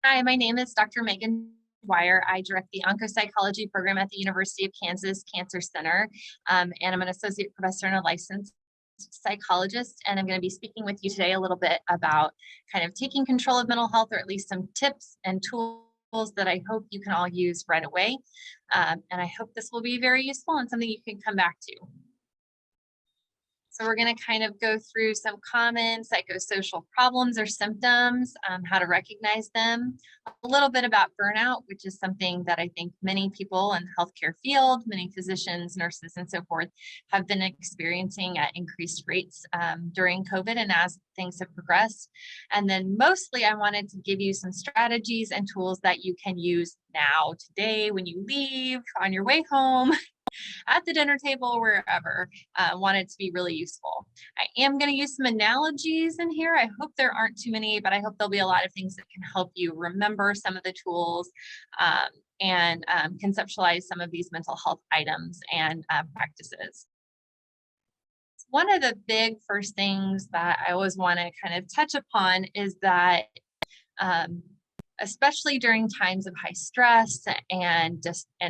Hi, my name is Dr. Meagan Dwyer. I direct the Oncology program at the University of Kansas Cancer Center, and I'm an associate professor and a licensed psychologist. And I'm going to be speaking with you today a little bit about kind of taking control of mental health, or at least some tips and tools that I hope you can all use right away. And I hope this will be very useful and something you can come back to. So we're going to kind of go through some common psychosocial problems or symptoms, how to recognize them, a little bit about burnout, which is something that I think many people in the healthcare field, many physicians, nurses, and so forth have been experiencing at increased rates during COVID and as things have progressed. And then mostly I wanted to give you some strategies and tools that you can use now, today, when you leave, on your way home, at the dinner table, wherever. Want it to be really useful. I am going to use some analogies in here. I hope there aren't too many, but I hope there'll be a lot of things that can help you remember some of the tools and conceptualize some of these mental health items and practices. One of the big first things that I always want to kind of touch upon is that especially during times of high stress and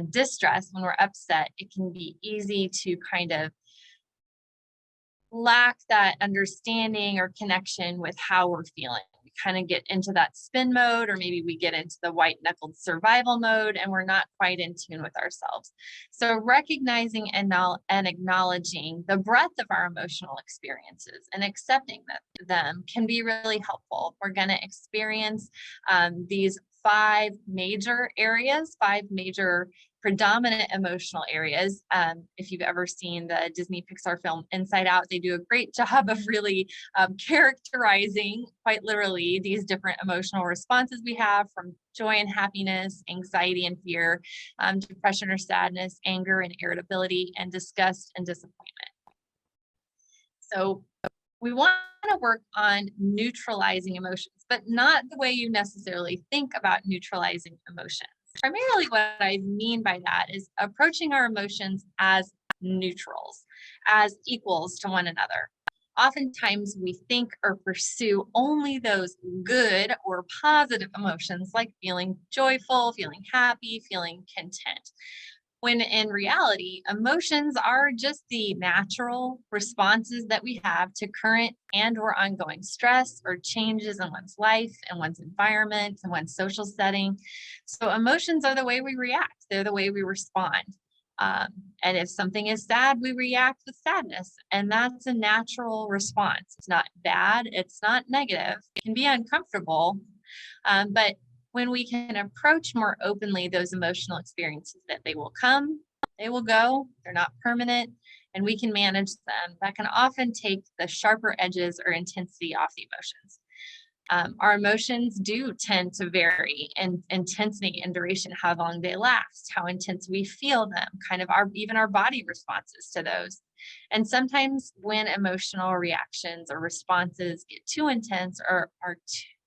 distress, when we're upset, it can be easy to kind of lack that understanding or connection with how we're feeling. We kind of get into that spin mode, or maybe we get into the white knuckled survival mode, and we're not quite in tune with ourselves. So recognizing and acknowledging the breadth of our emotional experiences and accepting them can be really helpful. We're going to experience these five major predominant emotional areas. If you've ever seen the Disney Pixar film Inside Out, they do a great job of really characterizing, quite literally, these different emotional responses we have, from joy and happiness, anxiety and fear, depression or sadness, anger and irritability, and disgust and disappointment. So we want to work on neutralizing emotions, but not the way you necessarily think about neutralizing emotions. Primarily what I mean by that is approaching our emotions as neutrals, as equals to one another. Oftentimes we think or pursue only those good or positive emotions, like feeling joyful, feeling happy, feeling content. When in reality, emotions are just the natural responses that we have to current and or ongoing stress or changes in one's life and one's environment and one's social setting. So emotions are the way we react. They're the way we respond. And if something is sad, we react with sadness. And that's a natural response. It's not bad. It's not negative. It can be uncomfortable, but when we can approach more openly those emotional experiences, that they will come, they will go, they're not permanent, and we can manage them, that can often take the sharper edges or intensity off the emotions. Our emotions do tend to vary in intensity and duration, how long they last, how intense we feel them, kind of even our body responses to those. And sometimes when emotional reactions or responses get too intense or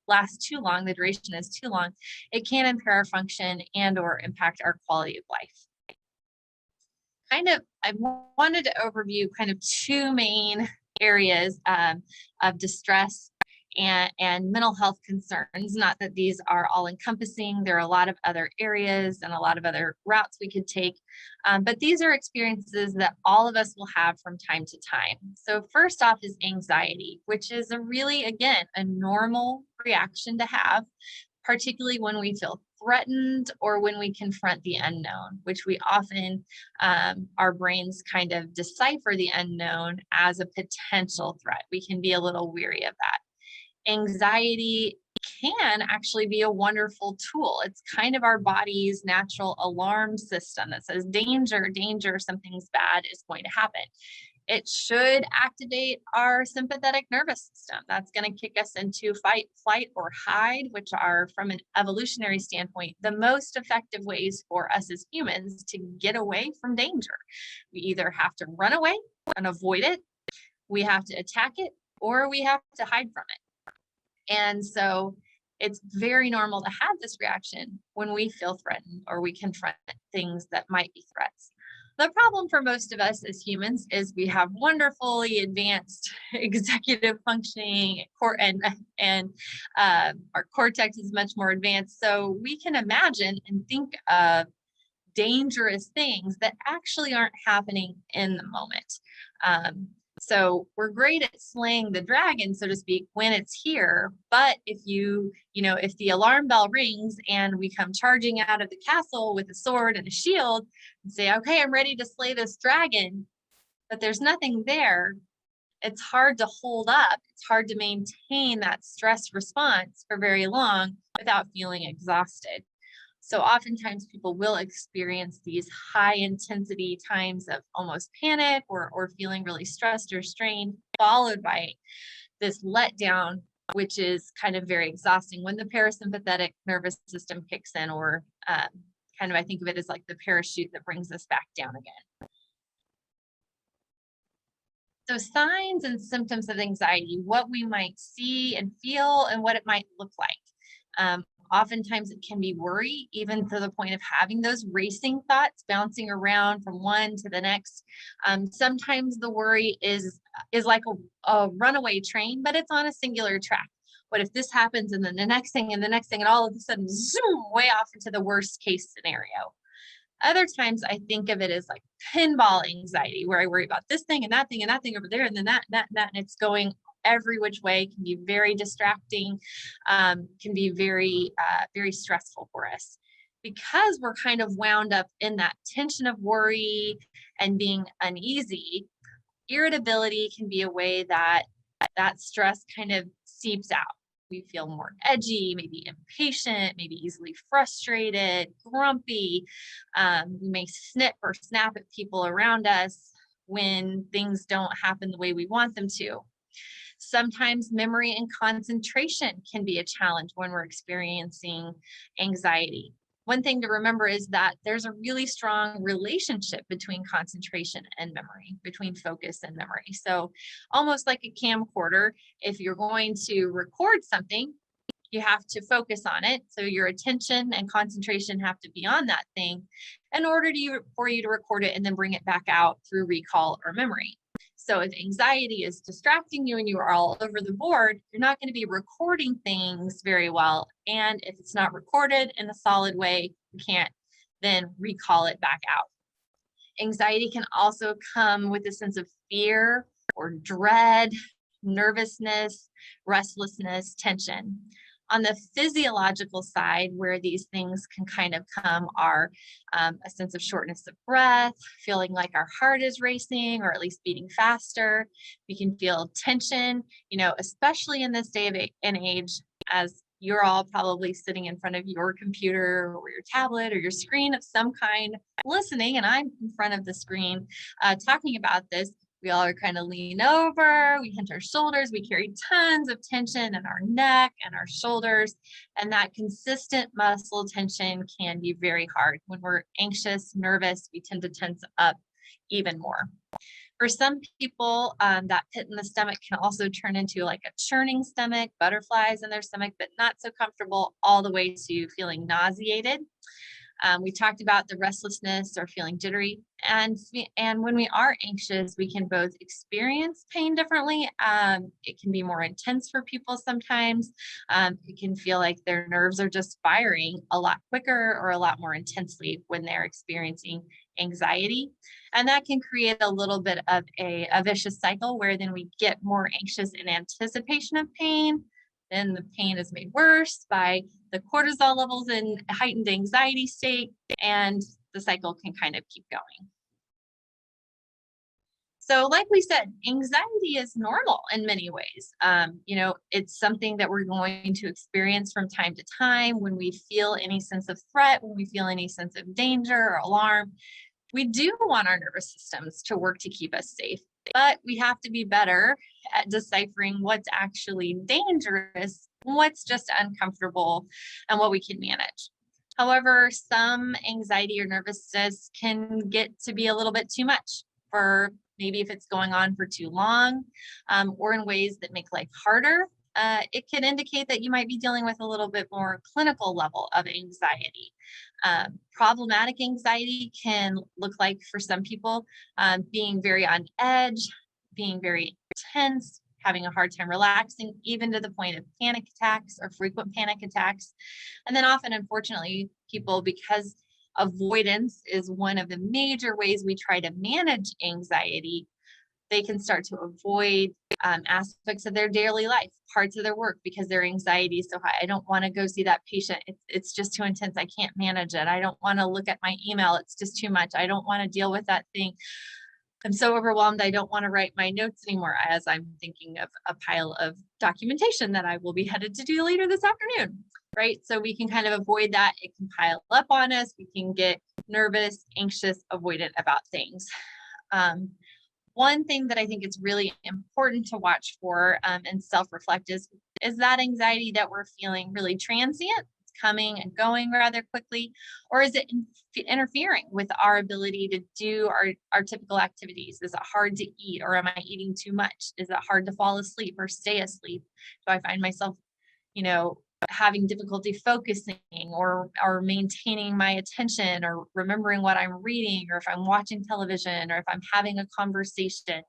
last too long, the duration is too long, it can impair our function and or impact our quality of life. I wanted to overview kind of two main areas of distress and mental health concerns. Not that these are all encompassing. There are a lot of other areas and a lot of other routes we could take. But these are experiences that all of us will have from time to time. So first off is anxiety, which is again, a normal reaction to have, particularly when we feel threatened or when we confront the unknown, which we often, our brains kind of decipher the unknown as a potential threat. We can be a little weary of that. Anxiety can actually be a wonderful tool. It's kind of our body's natural alarm system that says, danger, danger, something's bad is going to happen. It should activate our sympathetic nervous system. That's going to kick us into fight, flight, or hide, which are, from an evolutionary standpoint, the most effective ways for us as humans to get away from danger. We either have to run away and avoid it, we have to attack it, or we have to hide from it. And so it's very normal to have this reaction when we feel threatened or we confront things that might be threats. The problem for most of us as humans is we have wonderfully advanced executive functioning and our cortex is much more advanced. So we can imagine and think of dangerous things that actually aren't happening in the moment. So we're great at slaying the dragon, so to speak, when it's here. But if if the alarm bell rings and we come charging out of the castle with a sword and a shield and say, okay, I'm ready to slay this dragon, but there's nothing there, it's hard to hold up. It's hard to maintain that stress response for very long without feeling exhausted. So oftentimes people will experience these high intensity times of almost panic or feeling really stressed or strained, followed by this letdown, which is kind of very exhausting when the parasympathetic nervous system kicks in, or I think of it as like the parachute that brings us back down again. So signs and symptoms of anxiety, what we might see and feel and what it might look like. Oftentimes it can be worry, even to the point of having those racing thoughts bouncing around from one to the next. Sometimes the worry is like a runaway train, but it's on a singular track. What if this happens and then the next thing and the next thing, and all of a sudden, zoom, way off into the worst case scenario. Other times I think of it as like pinball anxiety, where I worry about this thing and that thing and that thing over there, and then that, and it's going every which way, can be very distracting, can be very, very stressful for us. Because we're kind of wound up in that tension of worry and being uneasy, irritability can be a way that that stress kind of seeps out. We feel more edgy, maybe impatient, maybe easily frustrated, grumpy. We may snip or snap at people around us when things don't happen the way we want them to. Sometimes memory and concentration can be a challenge when we're experiencing anxiety. One thing to remember is that there's a really strong relationship between concentration and memory, between focus and memory. So almost like a camcorder, if you're going to record something, you have to focus on it. So your attention and concentration have to be on that thing in order for you to record it and then bring it back out through recall or memory. So if anxiety is distracting you and you are all over the board, you're not going to be recording things very well. And if it's not recorded in a solid way, you can't then recall it back out. Anxiety can also come with a sense of fear or dread, nervousness, restlessness, tension. On the physiological side, where these things can kind of come, are a sense of shortness of breath, feeling like our heart is racing or at least beating faster. We can feel tension, especially in this day and age, as you're all probably sitting in front of your computer or your tablet or your screen of some kind, listening, and I'm in front of the screen talking about this. We all are kind of lean over, we hinge our shoulders, we carry tons of tension in our neck and our shoulders, and that consistent muscle tension can be very hard. When we're anxious, nervous, we tend to tense up even more. For some people, that pit in the stomach can also turn into like a churning stomach, butterflies in their stomach, but not so comfortable, all the way to feeling nauseated. We talked about the restlessness or feeling jittery. And when we are anxious, we can both experience pain differently. It can be more intense for people sometimes. It can feel like their nerves are just firing a lot quicker or a lot more intensely when they're experiencing anxiety. And that can create a little bit of a vicious cycle where then we get more anxious in anticipation of pain. Then the pain is made worse by the cortisol levels in a heightened anxiety state, and the cycle can kind of keep going. So like we said, anxiety is normal in many ways. It's something that we're going to experience from time to time when we feel any sense of threat, when we feel any sense of danger or alarm. We do want our nervous systems to work to keep us safe, but we have to be better at deciphering what's actually dangerous, what's just uncomfortable, and what we can manage. However, some anxiety or nervousness can get to be a little bit too much, for maybe if it's going on for too long, or in ways that make life harder, it can indicate that you might be dealing with a little bit more clinical level of anxiety. Problematic anxiety can look like, for some people, being very on edge, being very tense, having a hard time relaxing, even to the point of panic attacks or frequent panic attacks. And then often, unfortunately, people, because avoidance is one of the major ways we try to manage anxiety, they can start to avoid aspects of their daily life, parts of their work, because their anxiety is so high. I don't want to go see that patient. It's just too intense. I can't manage it. I don't want to look at my email. It's just too much. I don't want to deal with that thing. I'm so overwhelmed. I don't want to write my notes anymore, as I'm thinking of a pile of documentation that I will be headed to do later this afternoon, right? So we can kind of avoid that. It can pile up on us. We can get nervous, anxious, avoidant about things. One thing that I think is really important to watch for and self-reflect is that anxiety that we're feeling really transient? It's coming and going rather quickly, or is it interfering with our ability to do our typical activities? Is it hard to eat, or am I eating too much? Is it hard to fall asleep or stay asleep? Do I find myself, having difficulty focusing or maintaining my attention or remembering what I'm reading, or if I'm watching television, or if I'm having a conversation?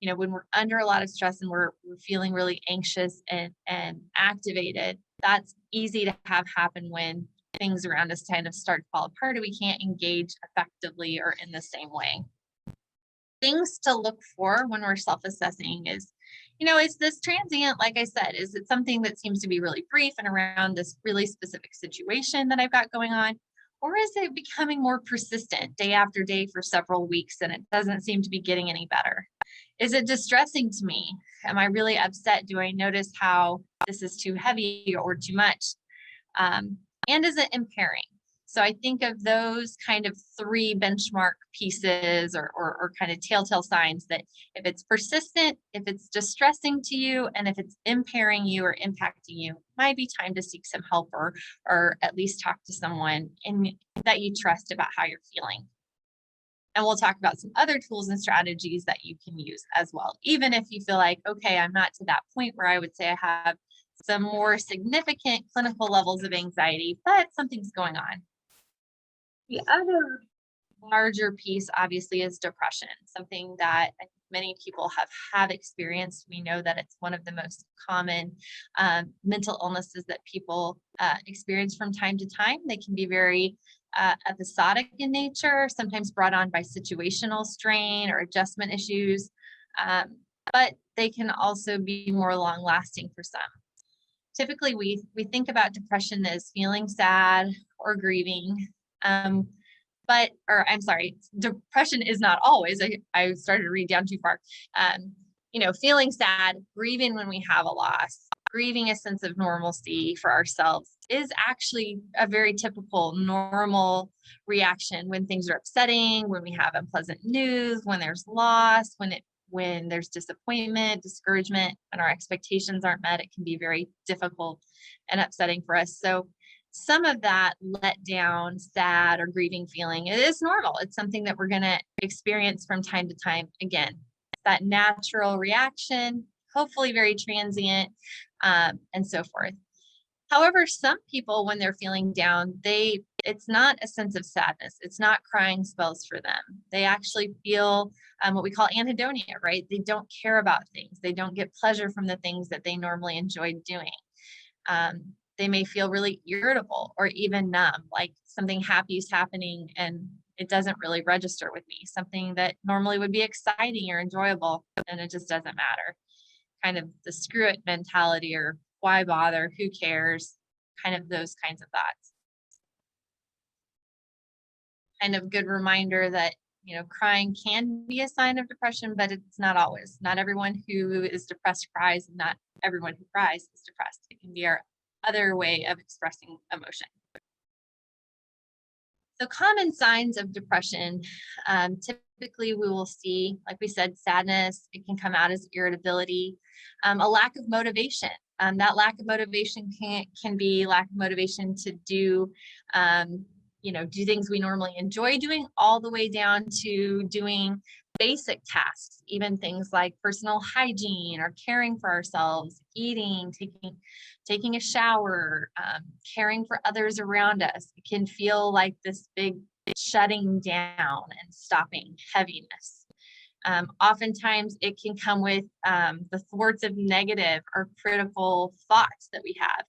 When we're under a lot of stress and we're feeling really anxious and activated, that's easy to have happen when things around us kind of start to fall apart, or we can't engage effectively or in the same way. Things to look for when we're self-assessing is, is this transient? Like I said, is it something that seems to be really brief and around this really specific situation that I've got going on? Or is it becoming more persistent day after day for several weeks and it doesn't seem to be getting any better? Is it distressing to me? Am I really upset? Do I notice how this is too heavy or too much? And is it impairing? So I think of those kind of 3 benchmark pieces or kind of telltale signs that if it's persistent, if it's distressing to you, and if it's impairing you or impacting you, it might be time to seek some help or at least talk to someone that you trust about how you're feeling. And we'll talk about some other tools and strategies that you can use as well, even if you feel like, okay, I'm not to that point where I would say I have some more significant clinical levels of anxiety, but something's going on. The other larger piece, obviously, is depression, something that I think many people have experienced. We know that it's one of the most common mental illnesses that people experience from time to time. They can be very episodic in nature, sometimes brought on by situational strain or adjustment issues, but they can also be more long-lasting for some. Typically, we think about depression as feeling sad or grieving. Depression is not always. I started to read down too far. Feeling sad, grieving when we have a loss, grieving a sense of normalcy for ourselves is actually a very typical, normal reaction when things are upsetting, when we have unpleasant news, when there's loss, when there's disappointment, discouragement, and our expectations aren't met. It can be very difficult and upsetting for us. So some of that let down, sad, or grieving feeling, it is normal. It's something that we're going to experience from time to time. Again, that natural reaction, hopefully very transient, and so forth. However, some people, when they're feeling down, it's not a sense of sadness. It's not crying spells for them. They actually feel what we call anhedonia, right? They don't care about things. They don't get pleasure from the things that they normally enjoy doing. They may feel really irritable or even numb, like something happy is happening and it doesn't really register with me, something that normally would be exciting or enjoyable, and it just doesn't matter. Kind of the screw it mentality, or why bother, who cares, kind of those kinds of thoughts. Kind of good reminder that, crying can be a sign of depression, but it's not always. Not everyone who is depressed cries, and not everyone who cries is depressed. It can be our other way of expressing emotion. So common signs of depression, typically we will see, like we said, sadness. It can come out as irritability, a lack of motivation. That lack of motivation can be lack of motivation to do do things we normally enjoy doing, all the way down to doing basic tasks, even things like personal hygiene or caring for ourselves, eating, taking a shower, caring for others around us. It can feel like this big shutting down and stopping heaviness. Oftentimes it can come with the thwarts of negative or critical thoughts that we have.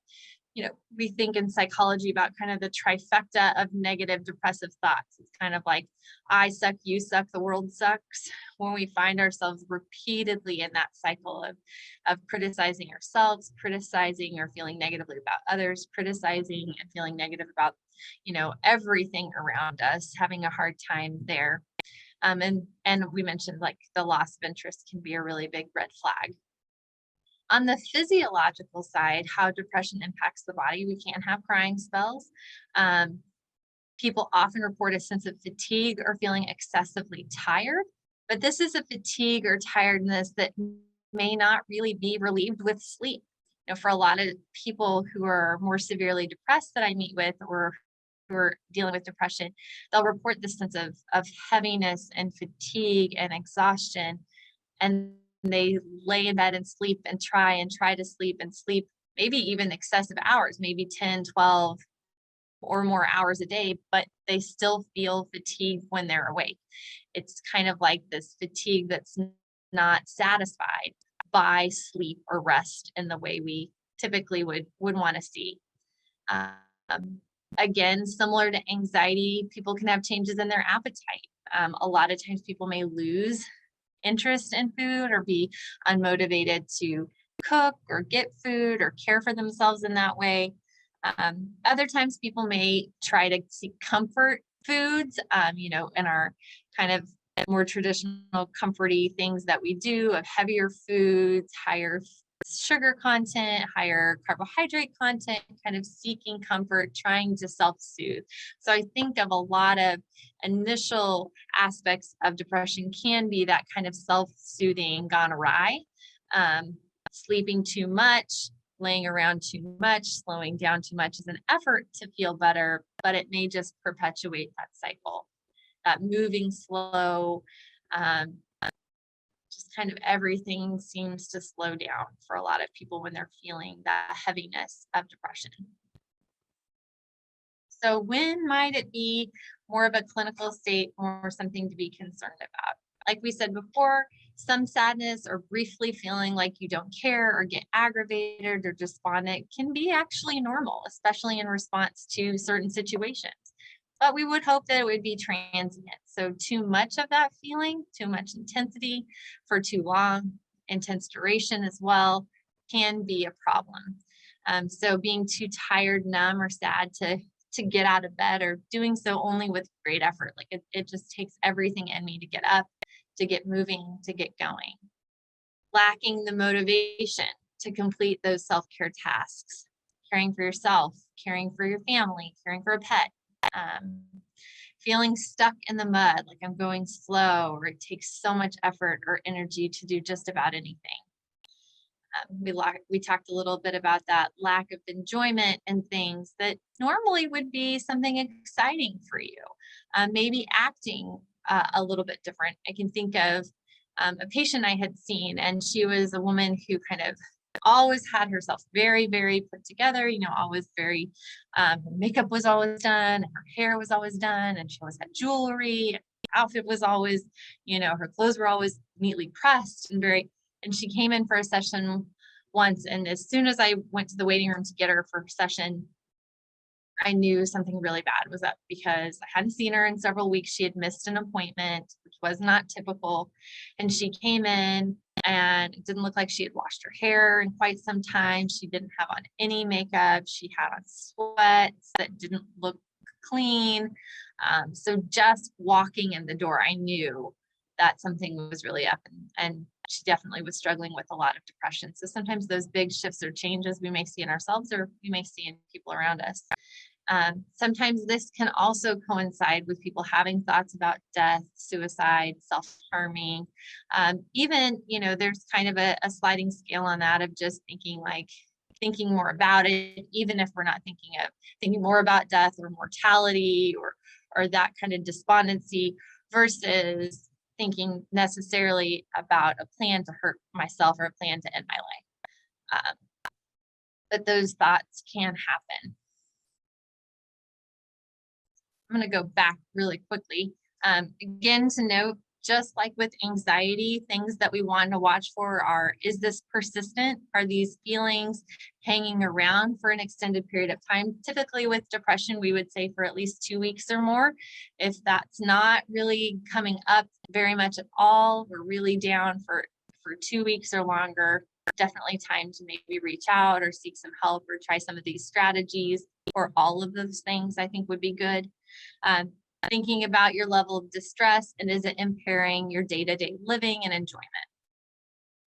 We think in psychology about kind of the trifecta of negative depressive thoughts. It's kind of like, I suck, you suck, the world sucks. When we find ourselves repeatedly in that cycle of criticizing ourselves, criticizing or feeling negatively about others, criticizing and feeling negative about, everything around us, having a hard time there. And we mentioned like the loss of interest can be a really big red flag. On the physiological side, how depression impacts the body, we can have crying spells. People often report a sense of fatigue or feeling excessively tired, but this is a fatigue or tiredness that may not really be relieved with sleep. For a lot of people who are more severely depressed that I meet with, or who are dealing with depression, they'll report this sense of heaviness and fatigue and exhaustion. And they lay in bed and sleep and try to sleep and sleep, maybe even excessive hours, maybe 10, 12 or more hours a day, but they still feel fatigued when they're awake. It's kind of like this fatigue that's not satisfied by sleep or rest in the way we typically would want to see. Again, similar to anxiety, people can have changes in their appetite. A lot of times people may lose interest in food or be unmotivated to cook or get food or care for themselves in that way. Other times people may try to seek comfort foods, in our kind of more traditional comforty things that we do of heavier foods, higher sugar content, higher carbohydrate content, kind of seeking comfort, trying to self-soothe. So I think of a lot of initial aspects of depression can be that kind of self-soothing gone awry, sleeping too much, laying around too much, slowing down too much is an effort to feel better, but it may just perpetuate that cycle. That moving slow, just kind of everything seems to slow down for a lot of people when they're feeling that heaviness of depression. So when might it be more of a clinical state or something to be concerned about? Like we said before, some sadness or briefly feeling like you don't care or get aggravated or despondent can be actually normal, especially in response to certain situations. But we would hope that it would be transient. So too much of that feeling, too much intensity for too long, intense duration as well, can be a problem. So being too tired, numb, or sad to get out of bed, or doing so only with great effort, like it just takes everything in me to get up, to get moving, to get going. Lacking the motivation to complete those self-care tasks, caring for yourself, caring for your family, caring for a pet. Feeling stuck in the mud, like I'm going slow, or it takes so much effort or energy to do just about anything. We talked a little bit about that lack of enjoyment and things that normally would be something exciting for you. Maybe acting a little bit different. I can think of a patient I had seen, and she was a woman who kind of always had herself very, very put together, always very, her makeup was always done, her hair was always done, and she always had jewelry, outfit was always, her clothes were always neatly pressed and she came in for a session once, and as soon as I went to the waiting room to get her for her session, I knew something really bad was up, because I hadn't seen her in several weeks. She had missed an appointment, which was not typical. And she came in and it didn't look like she had washed her hair in quite some time. She didn't have on any makeup. She had on sweats that didn't look clean. So just walking in the door, I knew that something was really up, and she definitely was struggling with a lot of depression. So sometimes those big shifts or changes we may see in ourselves, or we may see in people around us. Sometimes this can also coincide with people having thoughts about death, suicide, self-harming. Even, there's kind of a sliding scale on that of just thinking like, thinking more about it, even if we're not thinking more about death or mortality or that kind of despondency, versus thinking necessarily about a plan to hurt myself or a plan to end my life. But those thoughts can happen. I'm going to go back really quickly. Again, to note, just like with anxiety, things that we want to watch for are, is this persistent? Are these feelings hanging around for an extended period of time? Typically with depression, we would say for at least 2 weeks or more. If that's not really coming up very much at all, we're really down for 2 weeks or longer, definitely time to maybe reach out or seek some help or try some of these strategies, or all of those things I think would be good. Thinking about your level of distress, and is it impairing your day-to-day living and enjoyment?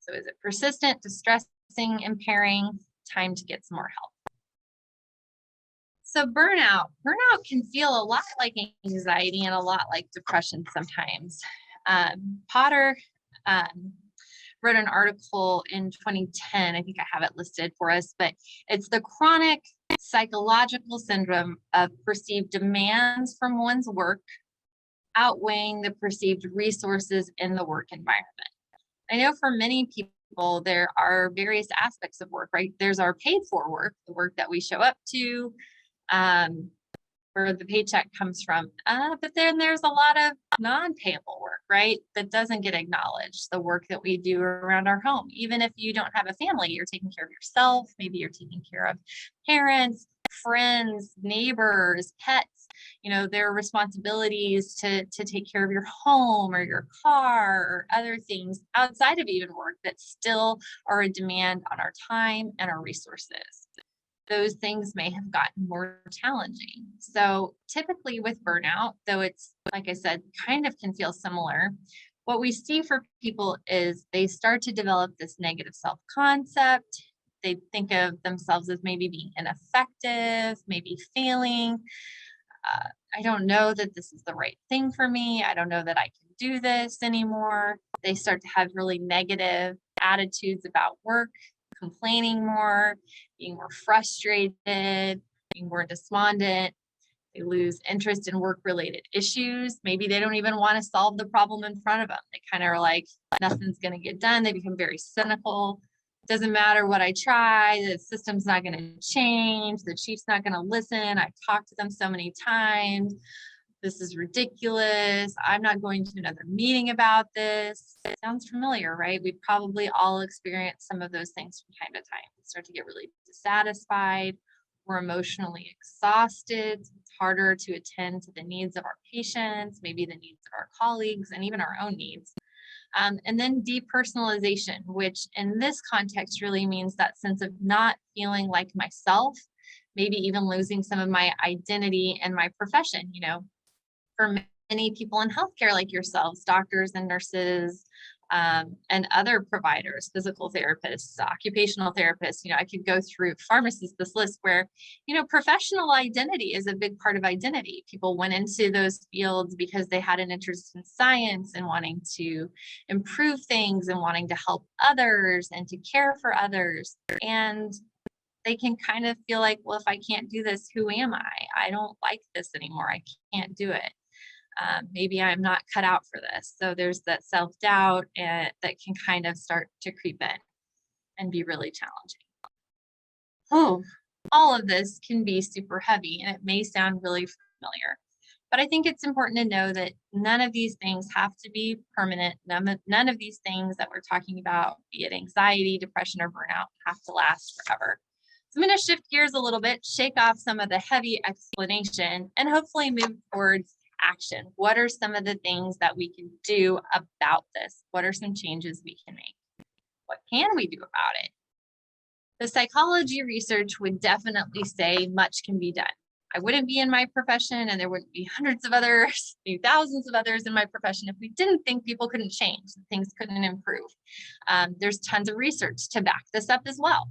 So is it persistent, distressing, impairing? Time to get some more help. So burnout can feel a lot like anxiety and a lot like depression sometimes. Potter wrote an article in 2010, I think I have it listed for us, but it's the chronic psychological syndrome of perceived demands from one's work outweighing the perceived resources in the work environment. I know for many people, there are various aspects of work, right? There's our paid for work, the work that we show up to, where the paycheck comes from. But then there's a lot of non-payable work, right? That doesn't get acknowledged. The work that we do around our home, even if you don't have a family, you're taking care of yourself. Maybe you're taking care of parents, friends, neighbors, pets. There are responsibilities to take care of your home or your car or other things outside of even work that still are a demand on our time and our resources. Those things may have gotten more challenging. So typically with burnout, though it's, like I said, kind of can feel similar, what we see for people is they start to develop this negative self-concept. They think of themselves as maybe being ineffective, maybe failing. I don't know that this is the right thing for me. I don't know that I can do this anymore. They start to have really negative attitudes about work, complaining more, being more frustrated, being more despondent. They lose interest in work-related issues. Maybe they don't even want to solve the problem in front of them. They kind of are like, nothing's going to get done. They become very cynical. Doesn't matter what I try, the system's not going to change. The chief's not going to listen. I've talked to them so many times. This is ridiculous. I'm not going to another meeting about this. Sounds familiar, right? We probably all experience some of those things from time to time. We start to get really dissatisfied. We're emotionally exhausted. It's harder to attend to the needs of our patients, maybe the needs of our colleagues, and even our own needs. And then depersonalization, which in this context really means that sense of not feeling like myself, maybe even losing some of my identity and my profession. For many people in healthcare like yourselves, doctors and nurses, and other providers, physical therapists, occupational therapists, I could go through pharmacists, this list where, professional identity is a big part of identity. People went into those fields because they had an interest in science and wanting to improve things and wanting to help others and to care for others. And they can kind of feel like, well, if I can't do this, who am I? I don't like this anymore. I can't do it. Maybe I'm not cut out for this. So there's that self-doubt that can kind of start to creep in and be really challenging. Oh, all of this can be super heavy and it may sound really familiar, but I think it's important to know that none of these things have to be permanent. None of these things that we're talking about, be it anxiety, depression, or burnout, have to last forever. So I'm going to shift gears a little bit, shake off some of the heavy explanation, and hopefully move towards action. What are some of the things that we can do about this? What are some changes we can make? What can we do about it? The psychology research would definitely say much can be done. I wouldn't be in my profession, and there wouldn't be hundreds of others, maybe thousands of others in my profession if we didn't think people couldn't change, things couldn't improve. There's tons of research to back this up as well.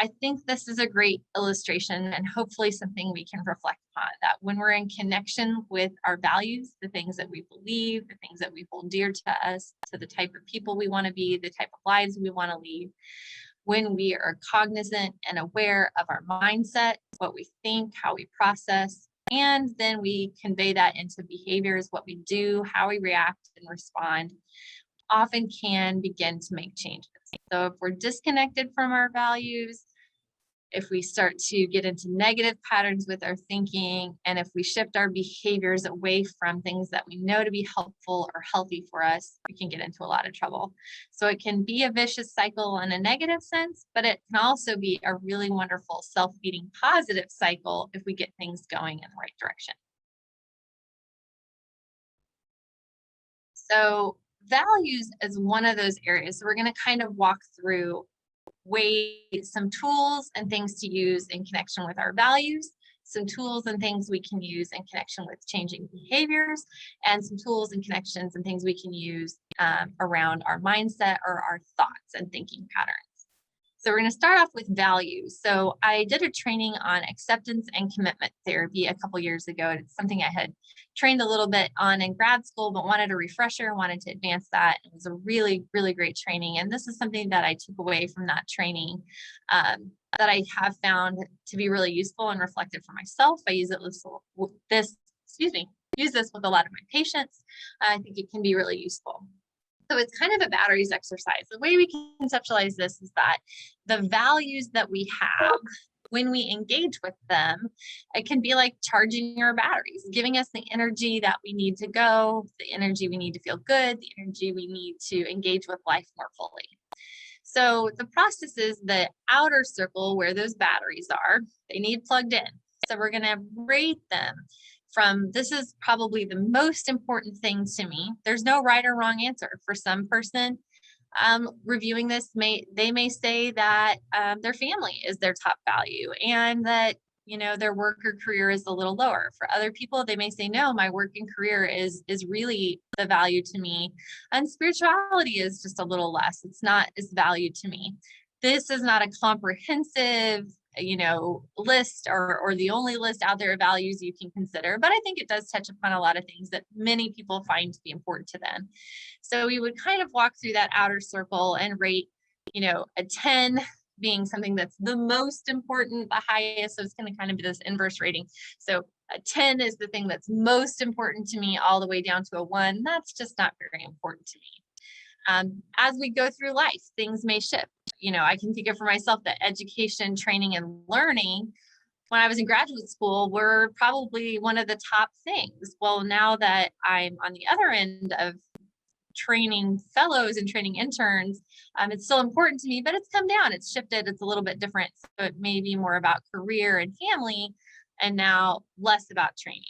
I think this is a great illustration and hopefully something we can reflect upon, that when we're in connection with our values, the things that we believe, the things that we hold dear to us, to the type of people we want to be, the type of lives we want to lead, when we are cognizant and aware of our mindset, what we think, how we process, and then we convey that into behaviors, what we do, how we react and respond, often can begin to make changes. So if we're disconnected from our values, if we start to get into negative patterns with our thinking, and if we shift our behaviors away from things that we know to be helpful or healthy for us, we can get into a lot of trouble. So it can be a vicious cycle in a negative sense, but it can also be a really wonderful self-feeding positive cycle if we get things going in the right direction. So values is one of those areas. So we're going to kind of walk through some tools and things to use in connection with our values, some tools and things we can use in connection with changing behaviors, and some tools and connections and things we can use around our mindset or our thoughts and thinking patterns. So we're going to start off with values. So I did a training on acceptance and commitment therapy a couple years ago. It's something I had trained a little bit on in grad school, but wanted a refresher, wanted to advance that. It was a really, really great training. And this is something that I took away from that training that I have found to be really useful and reflective for myself. I use it with use this with a lot of my patients. I think it can be really useful. So it's kind of a batteries exercise. The way we can conceptualize this is that the values that we have, when we engage with them, it can be like charging our batteries, giving us the energy that we need to go, the energy we need to feel good, the energy we need to engage with life more fully. So the process is the outer circle where those batteries are, they need plugged in. So we're going to rate them from, this is probably the most important thing to me. There's no right or wrong answer. For some person reviewing this, they may say that their family is their top value and that, you know, their work or career is a little lower. For other people, they may say, no, my work and career is really the value to me. And spirituality is just a little less. It's not as valued to me. This is not a comprehensive, you know, list or the only list out there of values you can consider, but I think it does touch upon a lot of things that many people find to be important to them. So we would kind of walk through that outer circle and rate, you know, a 10 being something that's the most important, the highest. So it's going to kind of be this inverse rating. So a 10 is the thing that's most important to me, all the way down to a 1. That's just not very important to me. As we go through life, things may shift. You know, I can think of for myself that education, training, and learning when I was in graduate school were probably one of the top things. Well, now that I'm on the other end of training fellows and training interns, it's still important to me, but it's come down, it's shifted, it's a little bit different. So it may be more about career and family and now less about training.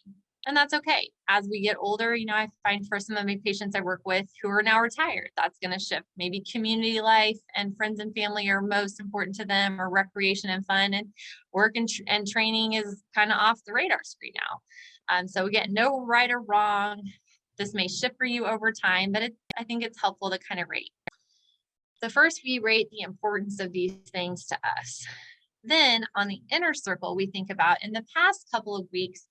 And that's okay. As we get older, you know, I find for some of my patients I work with who are now retired, that's going to shift. Maybe community life and friends and family are most important to them, or recreation and fun, and work and training is kind of off the radar screen now. So again, no right or wrong. This may shift for you over time, but I think it's helpful to kind of rate. So first we rate the importance of these things to us. Then on the inner circle, we think about, in the past couple of weeks,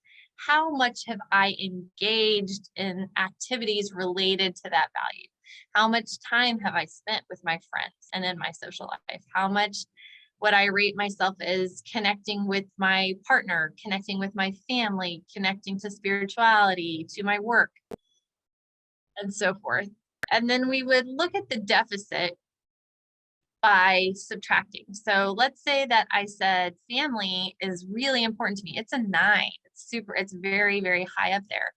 how much have I engaged in activities related to that value? How much time have I spent with my friends and in my social life? How much would I rate myself as connecting with my partner, connecting with my family, connecting to spirituality, to my work, and so forth? And then we would look at the deficit by subtracting. So let's say that I said family is really important to me. It's a 9. It's very, very high up there.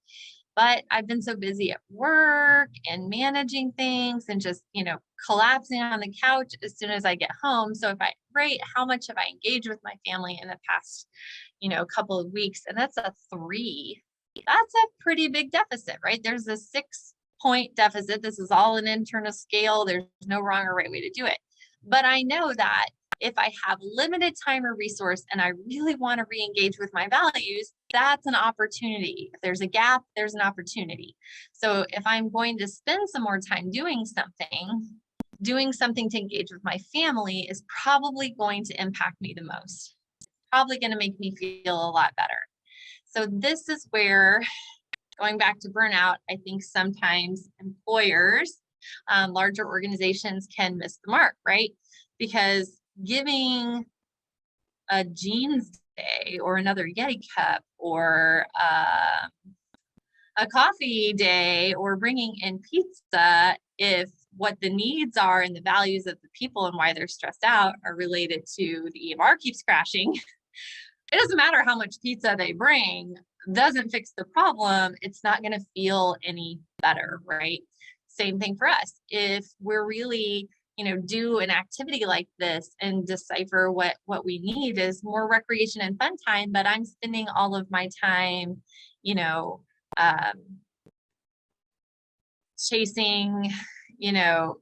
But I've been so busy at work and managing things and just, you know, collapsing on the couch as soon as I get home. So if I rate how much have I engaged with my family in the past, you know, couple of weeks, and that's a 3, that's a pretty big deficit, right? There's a 6-point deficit. This is all an internal scale. There's no wrong or right way to do it. But I know that if I have limited time or resource and I really want to re-engage with my values, that's an opportunity. If there's a gap, there's an opportunity. So if I'm going to spend some more time doing something to engage with my family is probably going to impact me the most. It's probably going to make me feel a lot better. So this is where, going back to burnout, I think sometimes employers, larger organizations can miss the mark, right? because giving a jeans day or another Yeti cup or a coffee day or bringing in pizza, if what the needs are and the values of the people and why they're stressed out are related to the EMR keeps crashing, it doesn't matter how much pizza they bring, doesn't fix the problem. It's not going to feel any better, right? Same thing for us. If we're really, do an activity like this and decipher what we need is more recreation and fun time, but I'm spending all of my time, um, chasing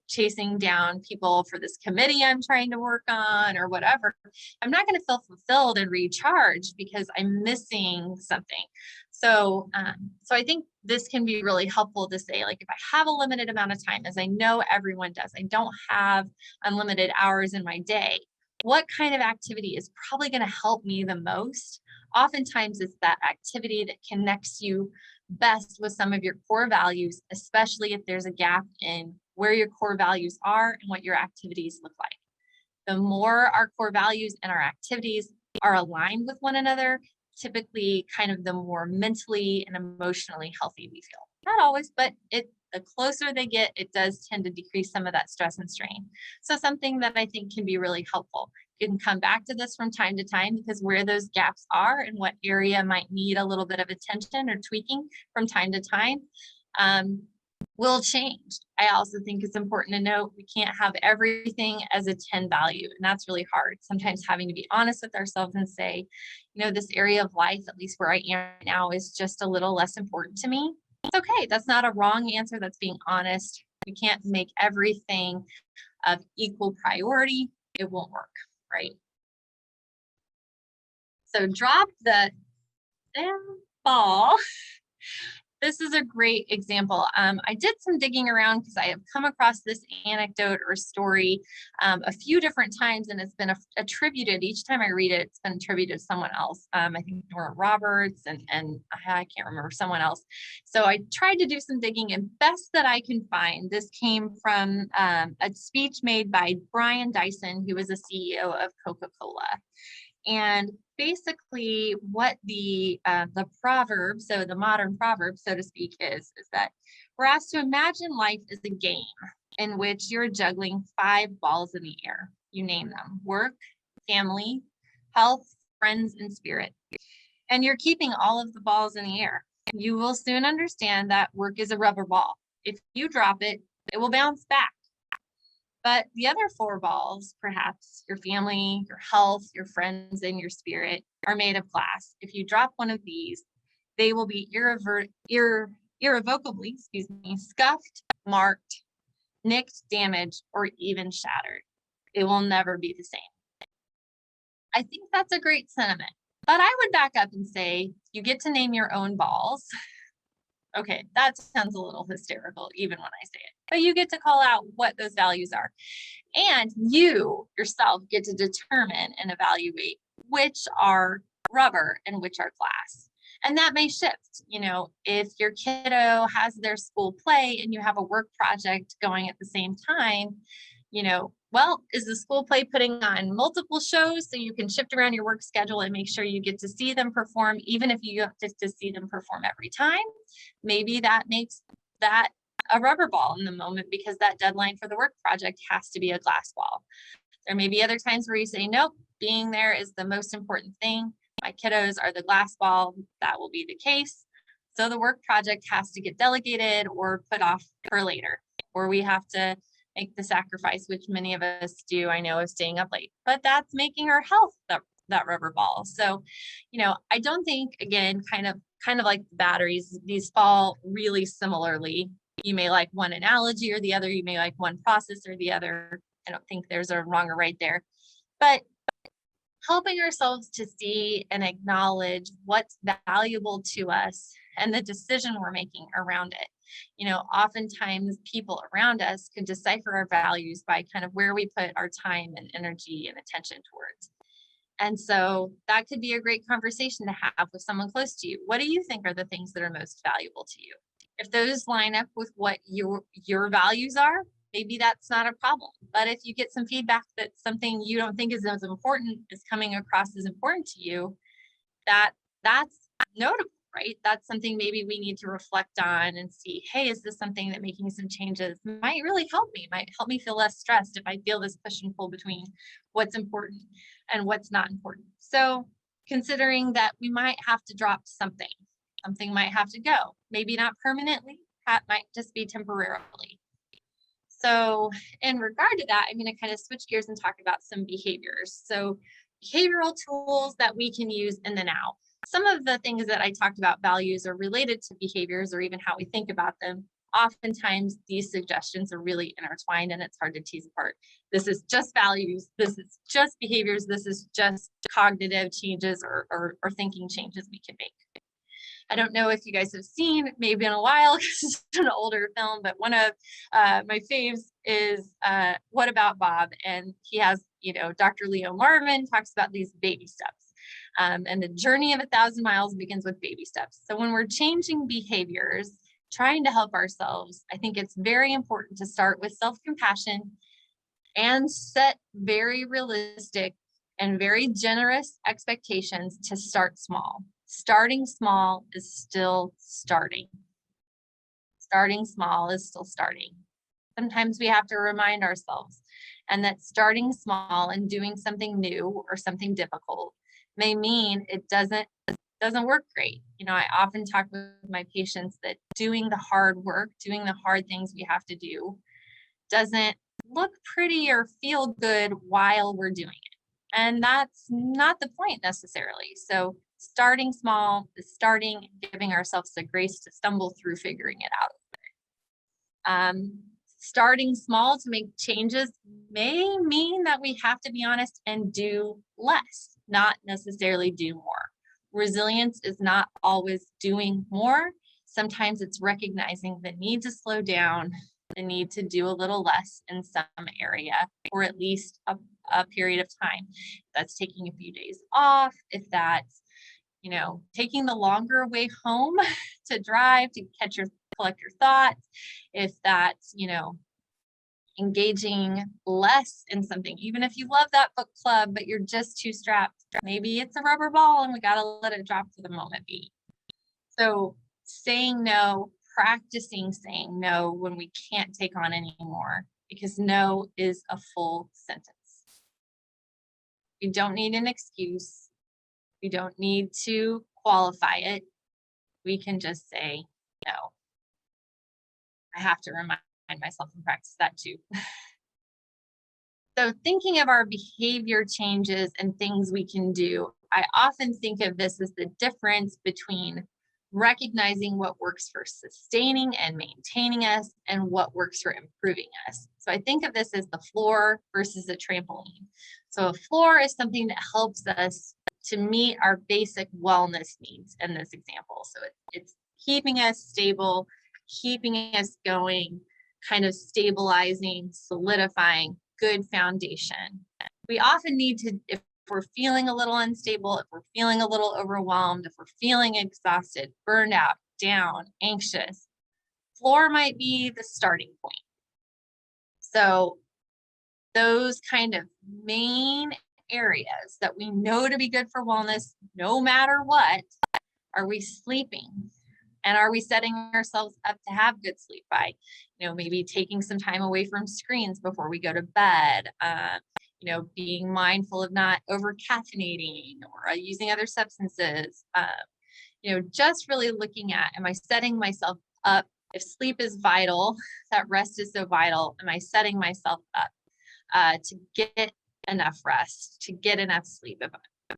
chasing down people for this committee I'm trying to work on or whatever, I'm not going to feel fulfilled and recharged because I'm missing something. So I think this can be really helpful to say, like, if I have a limited amount of time, as I know everyone does, I don't have unlimited hours in my day, what kind of activity is probably going to help me the most? Oftentimes it's that activity that connects you best with some of your core values, especially if there's a gap in where your core values are and what your activities look like. The more our core values and our activities are aligned with one another, typically kind of the more mentally and emotionally healthy we feel. Not always, but the closer they get, it does tend to decrease some of that stress and strain. So something that I think can be really helpful. You can come back to this from time to time because where those gaps are and what area might need a little bit of attention or tweaking from time to time will change. I also think it's important to note we can't have everything as a 10 value, and that's really hard. Sometimes having to be honest with ourselves and say, this area of life, at least where I am now, is just a little less important to me. It's okay. That's not a wrong answer. That's being honest. We can't make everything of equal priority. It won't work, right? So drop the ball. This is a great example. I did some digging around because I have come across this anecdote or story a few different times, and it's been attributed, each time I read it, it's been attributed to someone else. I think Nora Roberts and I can't remember, someone else. So I tried to do some digging, and best that I can find, this came from a speech made by Brian Dyson, who was the CEO of Coca-Cola. And basically what the proverb, so the modern proverb, so to speak, is that we're asked to imagine life as a game in which you're juggling 5 balls in the air. You name them: work, family, health, friends, and spirit. And you're keeping all of the balls in the air. You will soon understand that work is a rubber ball. If you drop it, it will bounce back. But the other 4 balls, perhaps your family, your health, your friends, and your spirit, are made of glass. If you drop one of these, they will be irrevocably, scuffed, marked, nicked, damaged, or even shattered. It will never be the same. I think that's a great sentiment. But I would back up and say, you get to name your own balls. Okay, that sounds a little hysterical, even when I say it. But you get to call out what those values are. And you yourself get to determine and evaluate which are rubber and which are glass. And that may shift. If your kiddo has their school play and you have a work project going at the same time, well, is the school play putting on multiple shows so you can shift around your work schedule and make sure you get to see them perform, even if you have to see them perform every time? Maybe that makes that a rubber ball in the moment because that deadline for the work project has to be a glass ball. There may be other times where you say, nope, being there is the most important thing. My kiddos are the glass ball. That will be the case. So the work project has to get delegated or put off for later, or we have to make the sacrifice, which many of us do, I know, of staying up late, but that's making our health that rubber ball. So, I don't think, again, kind of like batteries, these fall really similarly. You may like one analogy or the other, you may like one process or the other. I don't think there's a wrong or right there, but helping ourselves to see and acknowledge what's valuable to us and the decision we're making around it. Oftentimes people around us can decipher our values by kind of where we put our time and energy and attention towards. And so that could be a great conversation to have with someone close to you. What do you think are the things that are most valuable to you? If those line up with what your values are, maybe that's not a problem. But if you get some feedback that something you don't think is as important is coming across as important to you, that's notable, right? That's something maybe we need to reflect on and see, hey, is this something that making some changes might really help me, might help me feel less stressed if I feel this push and pull between what's important and what's not important. So considering that we might have to drop something might have to go, maybe not permanently, that might just be temporarily. So in regard to that, I'm going to kind of switch gears and talk about some behaviors. So behavioral tools that we can use in the now. Some of the things that I talked about, values, are related to behaviors or even how we think about them. Oftentimes these suggestions are really intertwined and it's hard to tease apart. This is just values, this is just behaviors, this is just cognitive changes or thinking changes we can make. I don't know if you guys have seen, maybe in a while, because it's an older film, but one of my faves is What About Bob? And he has, Dr. Leo Marvin talks about these baby steps. And the journey of 1,000 miles begins with baby steps. So when we're changing behaviors, trying to help ourselves, I think it's very important to start with self-compassion and set very realistic and very generous expectations to start small. Starting small is still starting. Starting small is still starting. Sometimes we have to remind ourselves, and that starting small and doing something new or something difficult may mean it doesn't work great. I often talk with my patients that doing the hard work, doing the hard things we have to do doesn't look pretty or feel good while we're doing it. And that's not the point necessarily. So starting small is giving ourselves the grace to stumble through figuring it out. Starting small to make changes may mean that we have to be honest and do less, not necessarily do more. Resilience is not always doing more. Sometimes it's recognizing the need to slow down, the need to do a little less in some area, or at least a period of time. That's taking a few days off, if that's, taking the longer way home to drive, to collect your thoughts, if that's, engaging less in something, even if you love that book club, but you're just too strapped. Maybe it's a rubber ball and we got to let it drop for the moment be. So saying no, practicing saying no when we can't take on anymore, because no is a full sentence. We don't need an excuse. We don't need to qualify it. We can just say no. I have to remind myself and practice that too. So thinking of our behavior changes and things we can do, I often think of this as the difference between recognizing what works for sustaining and maintaining us and what works for improving us. So I think of this as the floor versus a trampoline. So a floor is something that helps us to meet our basic wellness needs in this example. So it's keeping us stable, keeping us going, kind of stabilizing, solidifying, good foundation. We often need to, if we're feeling a little unstable, if we're feeling a little overwhelmed, if we're feeling exhausted, burned out, down, anxious, floor might be the starting point. So those kind of main areas that we know to be good for wellness, no matter what, are we sleeping? And are we setting ourselves up to have good sleep by, maybe taking some time away from screens before we go to bed, being mindful of not over caffeinating or using other substances, just really looking at, am I setting myself up? If sleep is vital, that rest is so vital, am I setting myself up to get enough rest, to get enough sleep?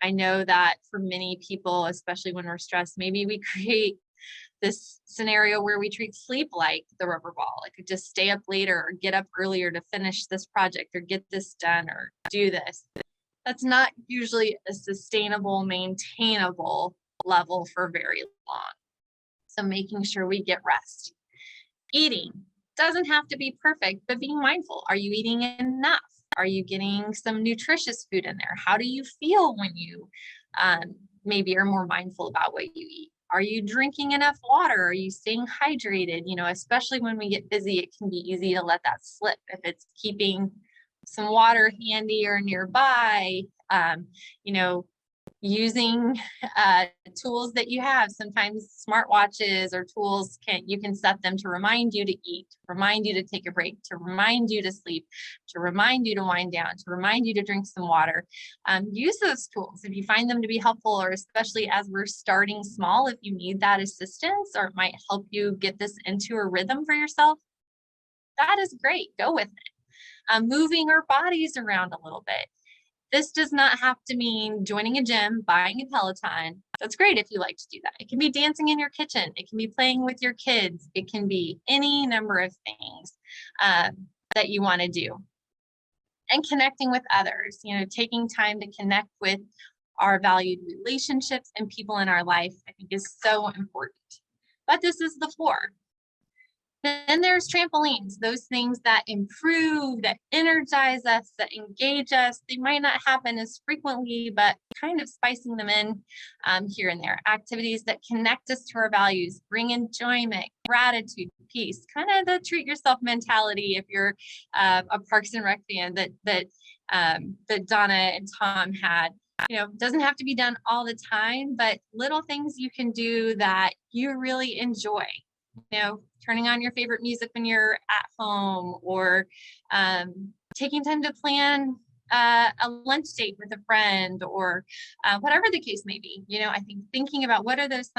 I know that for many people, especially when we're stressed, maybe we create this scenario where we treat sleep like the rubber ball. I could just stay up later or get up earlier to finish this project or get this done or do this. That's not usually a sustainable, maintainable level for very long. So making sure we get rest. Eating doesn't have to be perfect, but being mindful. Are you eating enough? Are you getting some nutritious food in there? How do you feel when you maybe are more mindful about what you eat? Are you drinking enough water? Are you staying hydrated? Especially when we get busy, it can be easy to let that slip. If it's keeping some water handy or nearby, you know, using tools that you have. Sometimes smartwatches or tools you can set them to remind you to eat, remind you to take a break, to remind you to sleep, to remind you to wind down, to remind you to drink some water. Use those tools if you find them to be helpful, or especially as we're starting small, if you need that assistance or it might help you get this into a rhythm for yourself, that is great. Go with it. Moving our bodies around a little bit. This does not have to mean joining a gym, buying a Peloton. That's great if you like to do that. It can be dancing in your kitchen. It can be playing with your kids. It can be any number of things that you want to do. And connecting with others, taking time to connect with our valued relationships and people in our life, I think is so important. But this is the floor. Then there's trampolines, those things that improve, that energize us, that engage us. They might not happen as frequently, but kind of spicing them in here and there. Activities that connect us to our values, bring enjoyment, gratitude, peace, kind of the treat yourself mentality if you're a Parks and Rec fan that Donna and Tom had. Doesn't have to be done all the time, but little things you can do that you really enjoy. Turning on your favorite music when you're at home, or taking time to plan a lunch date with a friend, or whatever the case may be. I think thinking about what are those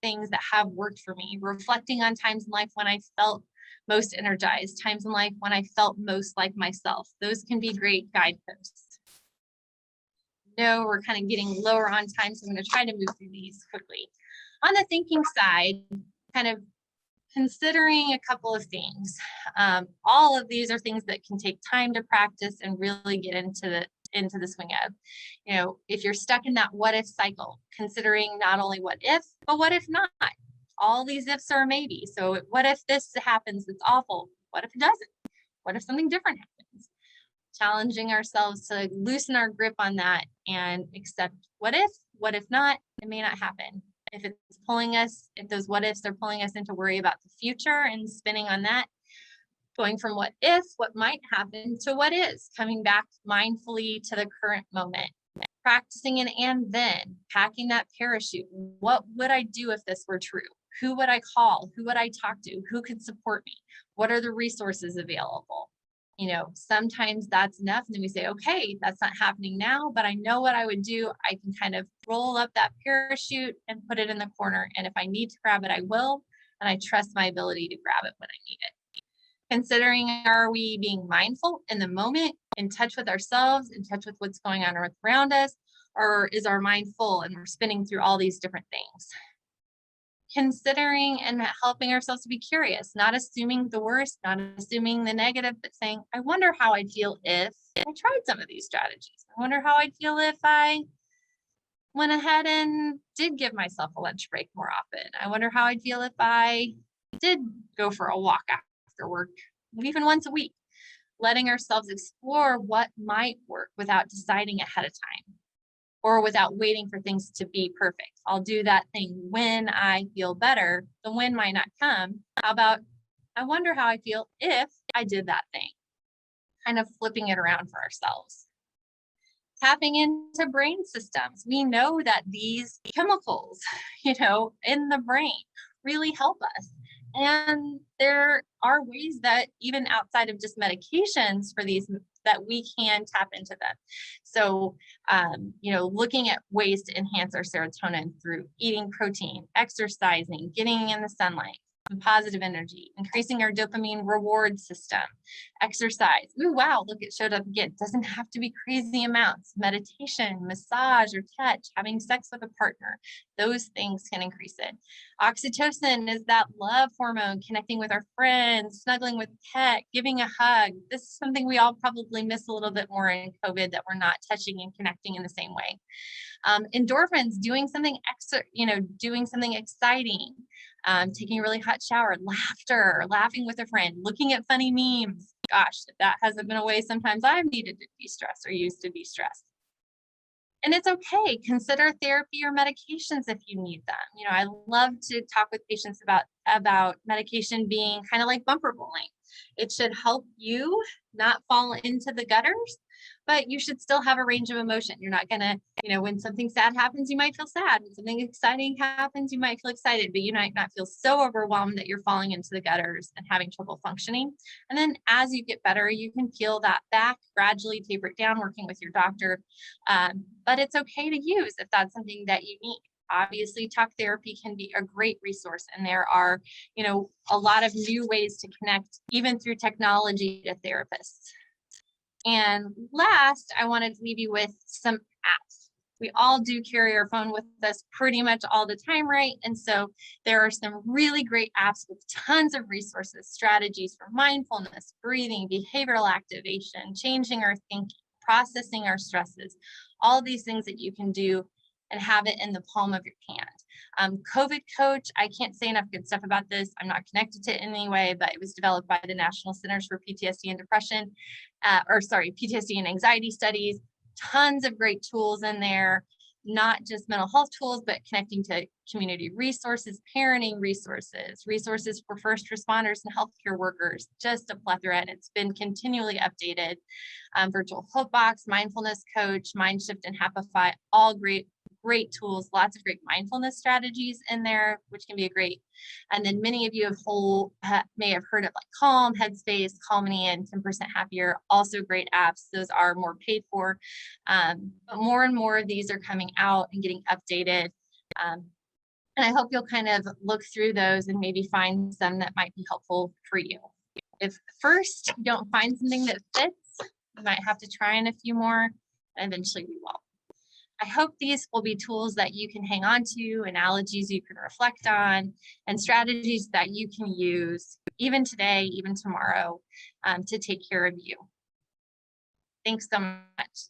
things that have worked for me, reflecting on times in life when I felt most energized, times in life when I felt most like myself. Those can be great guideposts. We're kind of getting lower on time, so I'm going to try to move through these quickly. On the thinking side, kind of considering a couple of things. All of these are things that can take time to practice and really get into the swing of. If you're stuck in that what if cycle, considering not only what if, but what if not? All these ifs are maybe. So what if this happens? It's awful. What if it doesn't? What if something different happens? Challenging ourselves to loosen our grip on that and accept what if not, it may not happen. If those what ifs are pulling us into worry about the future and spinning on that, going from what might happen, to what is, coming back mindfully to the current moment, practicing an and then, packing that parachute. What would I do if this were true? Who would I call? Who would I talk to? Who could support me? What are the resources available? Sometimes that's enough. And then we say, okay, that's not happening now, but I know what I would do. I can kind of roll up that parachute and put it in the corner. And if I need to grab it, I will. And I trust my ability to grab it when I need it. Considering, are we being mindful in the moment, in touch with ourselves, in touch with what's going on around us, or is our mind full and we're spinning through all these different things? Considering and helping ourselves to be curious, not assuming the worst, not assuming the negative, but saying, I wonder how I'd feel if I tried some of these strategies. I wonder how I'd feel if I went ahead and did give myself a lunch break more often. I wonder how I'd feel if I did go for a walk after work, even once a week. Letting ourselves explore what might work without deciding ahead of time, or without waiting for things to be perfect. I'll do that thing when I feel better. The when might not come. How about, I wonder how I feel if I did that thing? Kind of flipping it around for ourselves. Tapping into brain systems. We know that these chemicals, in the brain really help us. And there are ways that even outside of just medications for these, that we can tap into them. So, looking at ways to enhance our serotonin through eating protein, exercising, getting in the sunlight, and positive energy, increasing our dopamine reward system, exercise. Ooh, wow, look, it showed up again. Doesn't have to be crazy amounts. Meditation, massage, or touch, having sex with a partner. Those things can increase it. Oxytocin is that love hormone, connecting with our friends, snuggling with a pet, giving a hug. This is something we all probably miss a little bit more in COVID, that we're not touching and connecting in the same way. Endorphins, doing something doing something exciting, taking a really hot shower, laughter, laughing with a friend, looking at funny memes. Gosh, if that hasn't been a way sometimes I've needed to de-stress or used to de-stress. And it's okay. Consider therapy or medications if you need them. You know, I love to talk with patients about medication being kind of like bumper bowling. It should help you not fall into the gutters, but you should still have a range of emotion. You're not gonna, when something sad happens, you might feel sad. When something exciting happens, you might feel excited, but you might not feel so overwhelmed that you're falling into the gutters and having trouble functioning. And then as you get better, you can peel that back, gradually taper it down, working with your doctor. But it's okay to use if that's something that you need. Obviously, talk therapy can be a great resource, and there are, a lot of new ways to connect, even through technology, to therapists. And last, I wanted to leave you with some apps. We all do carry our phone with us pretty much all the time, right? And so there are some really great apps with tons of resources, strategies for mindfulness, breathing, behavioral activation, changing our thinking, processing our stresses, all these things that you can do and have it in the palm of your hand. COVID Coach, I can't say enough good stuff about this. I'm not connected to it in any way, but it was developed by the National Centers for PTSD and Depression, PTSD and Anxiety Studies. Tons of great tools in there, not just mental health tools, but connecting to community resources, parenting resources, resources for first responders and healthcare workers, just a plethora, and it's been continually updated. Virtual Hope Box, Mindfulness Coach, Mindshift, and Happify, all great tools, lots of great mindfulness strategies in there, which can be a great. And then many of you may have heard of like Calm, Headspace, Calming, and 10% Happier, also great apps. Those are more paid for, but more and more of these are coming out and getting updated. And I hope you'll kind of look through those and maybe find some that might be helpful for you. If first you don't find something that fits, you might have to try in a few more, and eventually we will. I hope these will be tools that you can hang on to, analogies you can reflect on, and strategies that you can use even today, even tomorrow, to take care of you. Thanks so much.